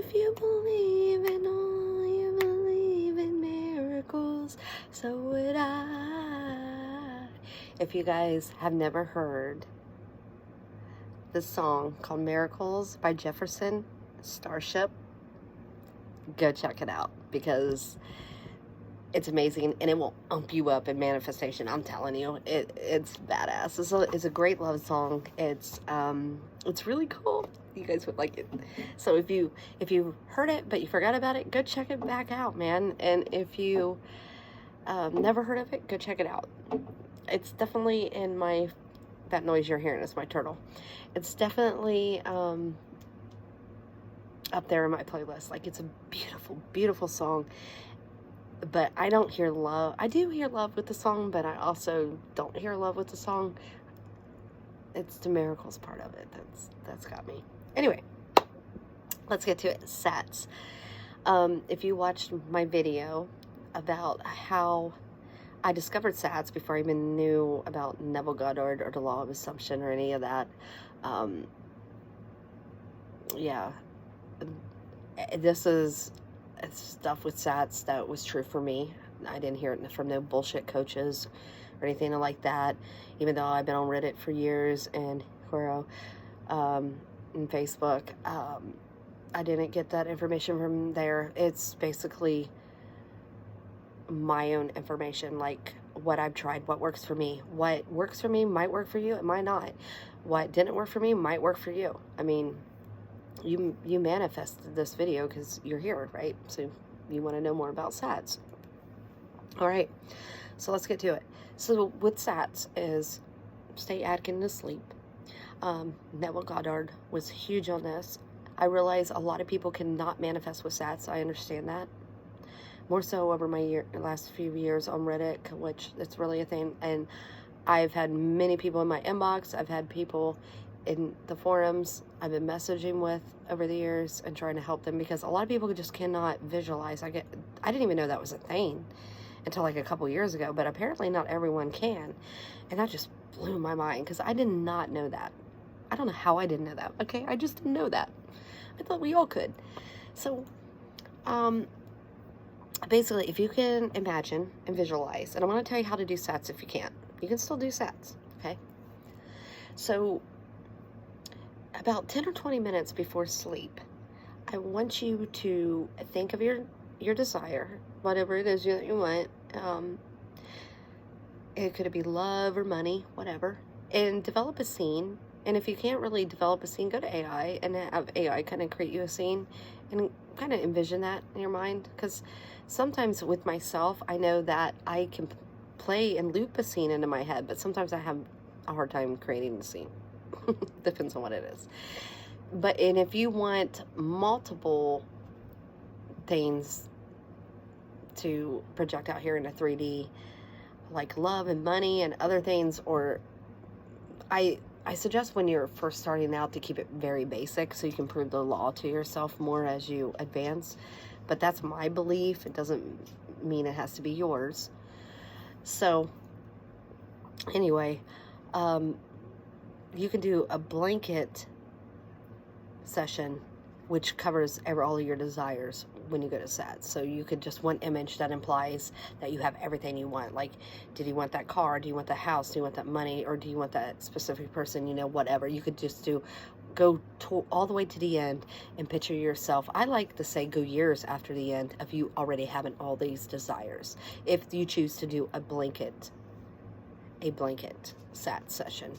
If you believe in all, you believe in miracles, so would I. If you guys have never heard this song called Miracles by Jefferson Starship, go check it out, because it's amazing, and it will ump you up in manifestation. I'm telling you, it's badass. It's a great love song. It's really cool. You guys would like it. So if you heard it but you forgot about it, go check it back out, man. And if you never heard of it, go check it out. It's definitely in my, that noise you're hearing is my turtle. It's definitely up there in my playlist. Like, it's a beautiful, beautiful song. But I don't hear love. I do hear love with the song, but I also don't hear love with the song. It's the miracles part of it that's got me. Anyway, let's get to it. SATS. If you watched my video about how I discovered SATS before I even knew about Neville Goddard or the law of assumption or any of that, yeah, this is stuff with SATS that was true for me. I didn't hear it from no bullshit coaches or anything like that, even though I've been on Reddit for years and Quora, and Facebook. I didn't get that information from there. It's basically my own information, like what I've tried, what works for me. What works for me might work for you, it might not. What didn't work for me might work for you. I mean, you manifested this video because you're here, right? So you want to know more about SATS. All right, so let's get to it. So with SATS is stay Atkin to sleep. Neville Goddard was huge on this. I realize a lot of people cannot manifest with SATS. I understand that. More so over my last few years on Reddit, which it's really a thing. And I've had many people in my inbox. I've had people in the forums I've been messaging with over the years and trying to help them, because a lot of people just cannot visualize. I didn't even know that was a thing until like a couple years ago, but apparently not everyone can. And that just blew my mind, because I did not know that. I don't know how I didn't know that. Okay, I just didn't know that. I thought we all could. So, basically, if you can imagine and visualize, and I want to tell you how to do SATS if you can't. You can still do SATS, okay? So, about 10 or 20 minutes before sleep, I want you to think of your desire, whatever it is that you want. It could be love or money, whatever, and develop a scene. And if you can't really develop a scene, go to AI and have AI kind of create you a scene and kind of envision that in your mind. Because sometimes with myself, I know that I can play and loop a scene into my head, but sometimes I have a hard time creating the scene. Depends on what it is. And if you want multiple things to project out here in a 3D, like love and money and other things, or I suggest when you're first starting out to keep it very basic so you can prove the law to yourself more as you advance. But that's my belief. It doesn't mean it has to be yours. So anyway, you can do a blanket session which covers all of your desires when you go to SATS. So you could just one image that implies that you have everything you want. Like, did you want that car? Do you want the house? Do you want that money? Or do you want that specific person? You know, whatever. You could just go all the way to the end and picture yourself. I like to say go years after the end of you already having all these desires. If you choose to do a blanket SAT session.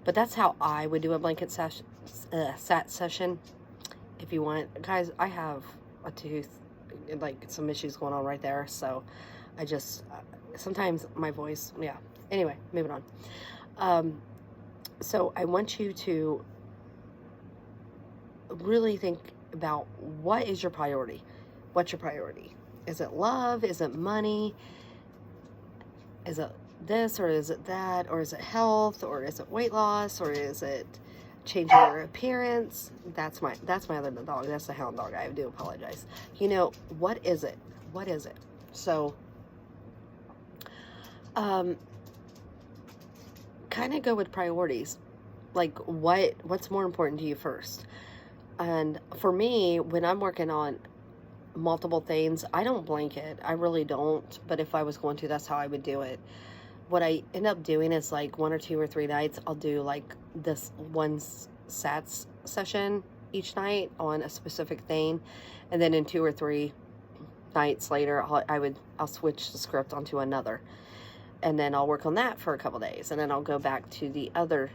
But that's how I would do a blanket SAT session. If you want, guys, I have a tooth, like some issues going on right there. So I just, sometimes my voice, yeah. Anyway, moving on. So I want you to really think about what is your priority. What's your priority? Is it love? Is it money? Is it this, or is it that, or is it health, or is it weight loss, or is it changing your appearance? That's my other dog. That's the hound dog. I do apologize. You know, what is it? What is it? So, kind of go with priorities. Like, what's more important to you first? And for me, when I'm working on multiple things, I don't blanket. I really don't. But if I was going to, that's how I would do it. What I end up doing is like 1 or 2 or 3 nights, I'll do like this one SATS session each night on a specific thing. And then in 2 or 3 nights later, I'll switch the script onto another. And then I'll work on that for a couple days. And then I'll go back to the other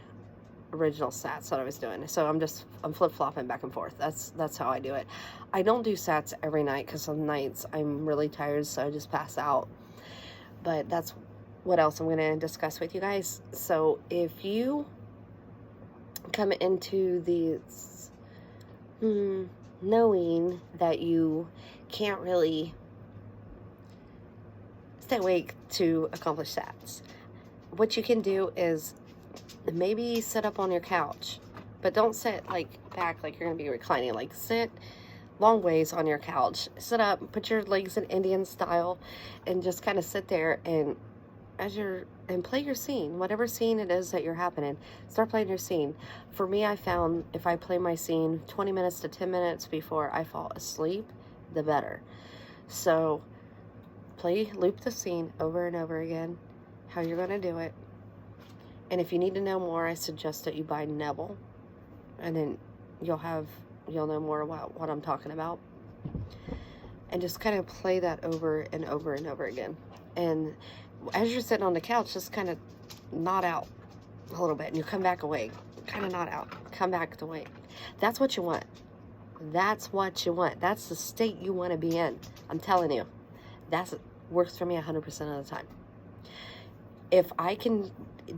original SATs that I was doing. So I'm flip-flopping back and forth. That's how I do it. I don't do SATs every night because some nights I'm really tired, so I just pass out. But that's what else I'm going to discuss with you guys. So if you come into these knowing that you can't really stay awake to accomplish SATs, what you can do is maybe sit up on your couch, but don't sit like back like you're going to be reclining. Like sit long ways on your couch. Sit up, put your legs in Indian style, and just kind of sit there and play your scene, whatever scene it is that you're happening. Start playing your scene. For me, I found if I play my scene 20 minutes to 10 minutes before I fall asleep, the better. So loop the scene over and over again, how you're going to do it. And if you need to know more, I suggest that you buy Neville, and then you'll know more about what I'm talking about. And just kind of play that over and over and over again. And as you're sitting on the couch, just kind of nod out a little bit, and you come back awake. Kind of nod out, come back awake. That's what you want. That's what you want. That's the state you want to be in. I'm telling you, that works for me 100% of the time. If I can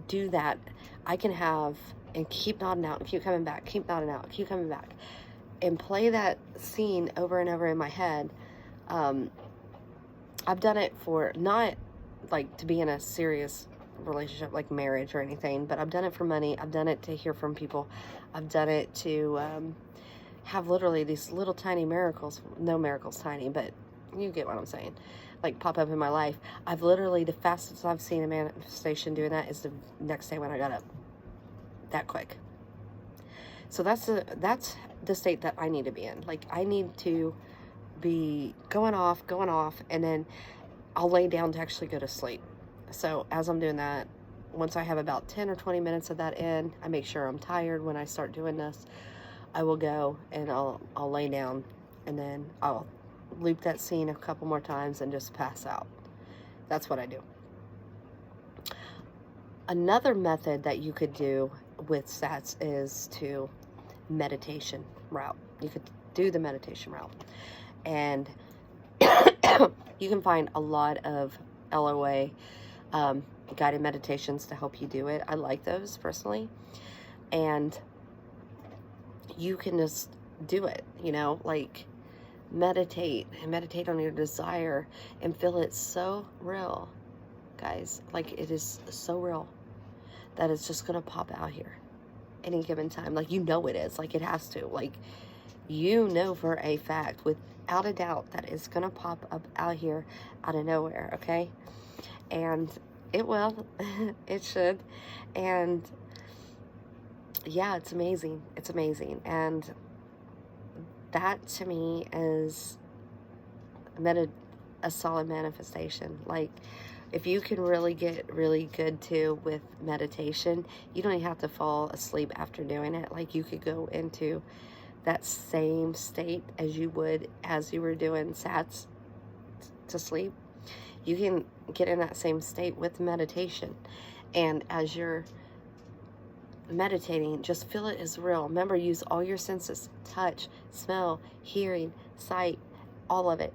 do that, I can have and keep nodding out and keep coming back, keep nodding out, keep coming back, and play that scene over and over in my head. I've done it for not like to be in a serious relationship like marriage or anything, but I've done it for money. I've done it to hear from people. I've done it to have literally these little tiny miracles. No miracles tiny, but you get what I'm saying. Like pop up in my life. I've literally, the fastest I've seen a manifestation doing that is the next day when I got up. That quick. So that's the state that I need to be in. Like I need to be going off, and then I'll lay down to actually go to sleep. So as I'm doing that, once I have about 10 or 20 minutes of that in, I make sure I'm tired when I start doing this. I will go and I'll lay down, and then I'll loop that scene a couple more times and just pass out. That's what I do. Another method that you could do with SATS is to meditation route. You could do the meditation route, and you can find a lot of LOA guided meditations to help you do it. I like those personally, and you can just do it, like meditate on your desire and feel it so real, guys. Like it is so real that it's just gonna pop out here any given time. Like it is, like it has to, like for a fact, without a doubt, that it's gonna pop up out here out of nowhere. Okay, and it will. It should. And yeah, it's amazing. And that to me is a solid manifestation. Like if you can really get really good too with meditation, you don't even have to fall asleep after doing it. Like you could go into that same state as you would as you were doing SATS to sleep. You can get in that same state with meditation, and as you're meditating, just feel it as real. Remember, use all your senses: touch, smell, hearing, sight, all of it.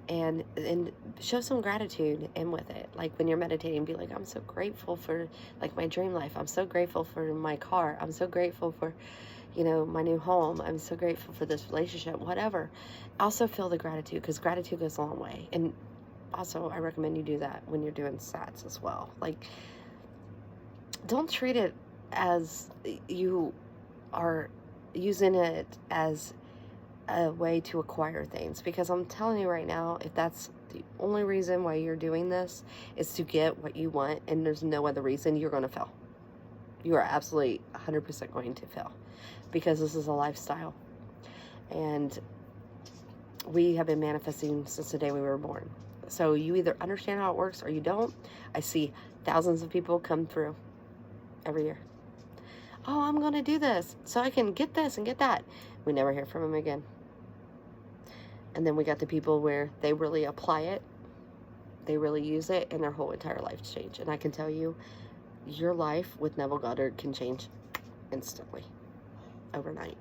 And show some gratitude in with it. Like when you're meditating, be like, I'm so grateful for like my dream life. I'm so grateful for my car. I'm so grateful for, my new home. I'm so grateful for this relationship, whatever. Also feel the gratitude, because gratitude goes a long way. And also I recommend you do that when you're doing SATS as well. Like don't treat it as you are using it as a way to acquire things, because I'm telling you right now, if that's the only reason why you're doing this is to get what you want, and there's no other reason, you're going to fail. You are absolutely 100% going to fail, because this is a lifestyle. And we have been manifesting since the day we were born. So you either understand how it works or you don't. I see thousands of people come through every year. Oh, I'm going to do this so I can get this and get that. We never hear from them again. And then we got the people where they really apply it. They really use it and their whole entire life change. And I can tell you, your life with Neville Goddard can change instantly, overnight.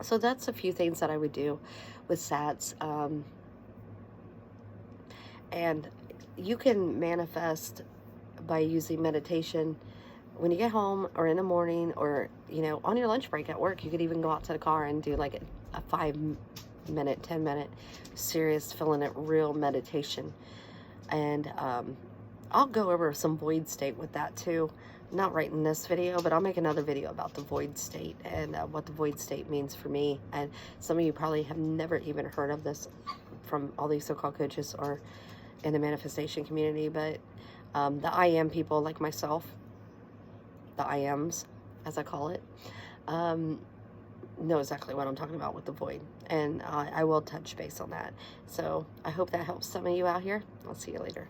So that's a few things that I would do with SATS. And you can manifest by using meditation when you get home or in the morning, or, you know, on your lunch break at work. You could even go out to the car and do like a 5-minute, 10-minute serious, feeling it real meditation. And I'll go over some void state with that too. Not right in this video, but I'll make another video about the void state and what the void state means for me. And some of you probably have never even heard of this from all these so-called coaches or in the manifestation community, but the I am people like myself, the I ams, as I call it, know exactly what I'm talking about with the void. And I will touch base on that. So I hope that helps some of you out here. I'll see you later.